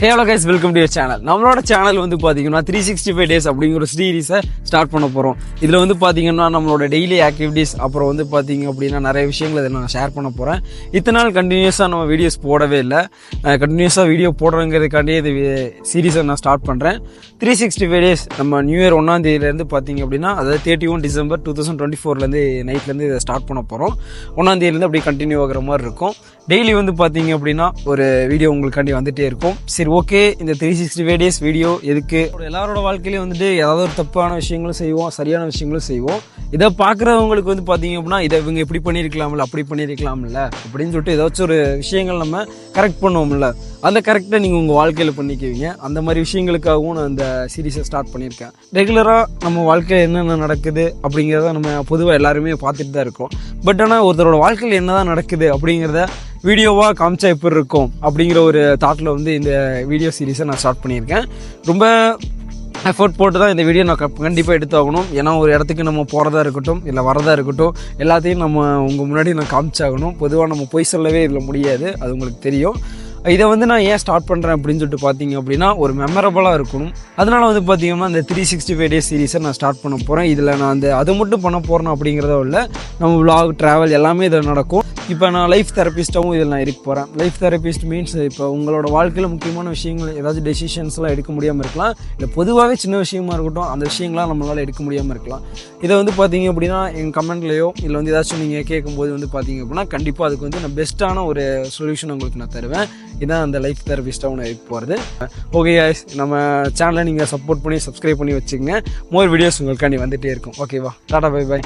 Hello guys, welcome to your channel. நம்மளோட channel வந்து பார்த்தீங்கன்னா 365 டேஸ் அப்படிங்கிற சீரீஸை ஸ்டார்ட் பண்ண போகிறோம். இதில் வந்து பார்த்தீங்கன்னா நம்மளோட டெய்லி ஆக்டிவிட்டீஸ், அப்புறம் வந்து பார்த்தீங்க அப்படின்னா நிறைய விஷயங்கள் இதை நான் ஷேர் பண்ண போகிறேன். இத்தனை நாள் கண்டினியூஸாக நம்ம வீடியோஸ் போடவே இல்லை. கண்டினியூஸாக வீடியோ போடுறங்கிறதுக்காண்டியே இது சீரீஸை நான் ஸ்டார்ட் பண்ணுறேன். 365 டேஸ் நம்ம நியூ இயர் 1ஆம் தேதியிலேருந்து பார்த்தீங்க அப்படின்னா, அதாவது 31 டிசம்பர் 2024 நைட்லேருந்து இதை ஸ்டார்ட் பண்ண போகிறோம். 1ஆம் தேதியிலேருந்து அப்படியே கண்டினியூ ஆகிற மாதிரி இருக்கும். டெய்லி வந்து பார்த்தீங்க அப்படின்னா ஒரு வீடியோ உங்களுக்காண்டி வந்துகிட்டே இருக்கும். சரி, ஓகே, இந்த 365 டேஸ் வீடியோ எதுக்கு? எல்லாரோட வாழ்க்கையிலையும் வந்துட்டு ஏதாவது ஒரு தப்பான விஷயங்களும் செய்வோம், சரியான விஷயங்களும் செய்வோம். இதை பார்க்குறவங்களுக்கு வந்து பார்த்தீங்க அப்படின்னா, இதை இவங்க இப்படி பண்ணியிருக்கலாம்ல, அப்படி பண்ணியிருக்கலாம்ல அப்படின்னு சொல்லிட்டு ஏதாச்சும் ஒரு விஷயங்கள் நம்ம கரெக்ட் பண்ணுவோம்ல, அந்த கரெக்டை நீங்கள் உங்கள் வாழ்க்கையில் பண்ணிக்குவீங்க. அந்த மாதிரி விஷயங்களுக்காகவும் நான் இந்த சீரீஸை ஸ்டார்ட் பண்ணியிருக்கேன். ரெகுலராக நம்ம வாழ்க்கையில் என்னென்ன நடக்குது அப்படிங்கிறத நம்ம பொதுவாக எல்லாருமே பார்த்துட்டு தான் இருக்கோம். பட் ஆனால் ஒருத்தரோட வாழ்க்கையில் என்ன தான் நடக்குது அப்படிங்கிறத வீடியோவாக காமிச்சா எப்படி இருக்கும் அப்படிங்கிற ஒரு தாட்டில் வந்து இந்த வீடியோ சீரீஸை நான் ஸ்டார்ட் பண்ணியிருக்கேன். ரொம்ப எஃபோர்ட் போட்டு தான் இந்த வீடியோ நான் கண்டிப்பாக எடுத்தாகணும். ஏன்னா ஒரு இடத்துக்கு நம்ம போகிறதா இருக்கட்டும், இல்லை வரதா இருக்கட்டும், எல்லாத்தையும் நம்ம உங்கள் முன்னாடி நான் காமிச்சாகணும். பொதுவாக நம்ம பொய் சொல்லவே இதில் முடியாது, அது உங்களுக்கு தெரியும். இதை வந்து நான் ஏன் ஸ்டார்ட் பண்ணுறேன் அப்படின்னு சொல்லிட்டு பார்த்தீங்க அப்படின்னா, ஒரு மெமரபுளாக இருக்கணும். அதனால் வந்து பார்த்தீங்கன்னா இந்த 365 டேஸ் சீரீஸை நான் ஸ்டார்ட் பண்ண போகிறேன். இதில் நான் அதை மட்டும் பண்ண போகிறேன் அப்படிங்கிறத இல்லை, நம்ம விலாக், ட்ராவல் எல்லாமே இதில் நடக்கும். இப்போ நான் லைஃப் தெரபிஸ்ட்டாகவும் இதில் நான் இருக்க போகிறேன். லைஃப் தெரபிஸ்ட் மீன்ஸ் இப்போ உங்களோட வாழ்க்கையில் முக்கியமான விஷயங்கள், ஏதாச்சும் டெசிஷன்ஸ்லாம் எடுக்க முடியாமல் இருக்கலாம், இல்லை பொதுவாகவே சின்ன விஷயமா இருக்கட்டும், அந்த விஷயங்கள்லாம் நம்மளால் எடுக்க முடியாமல் இருக்கலாம். இதை வந்து பார்த்தீங்க அப்படின்னா எங்கள் கமெண்ட்லேயோ இல்லை வந்து ஏதாச்சும் நீங்கள் கேட்கும்போது வந்து பார்த்தீங்க அப்படின்னா கண்டிப்பாக அதுக்கு வந்து நான் பெஸ்ட்டான ஒரு சொல்யூஷன் உங்களுக்கு நான் தருவேன். இதான் அந்த லைஃப் தெரபிஸ்ட்டாகவும் நான் இருக்க போகிறது. ஓகே காய்ஸ், நம்ம சேனலை நீங்கள் சப்போர்ட் பண்ணி சப்ஸ்கிரைப் பண்ணி வச்சுக்கோங்க. மோர் வீடியோஸ் உங்களுக்காண்டி வந்துகிட்டே இருக்கும். ஓகேவா? Tata, bye bye.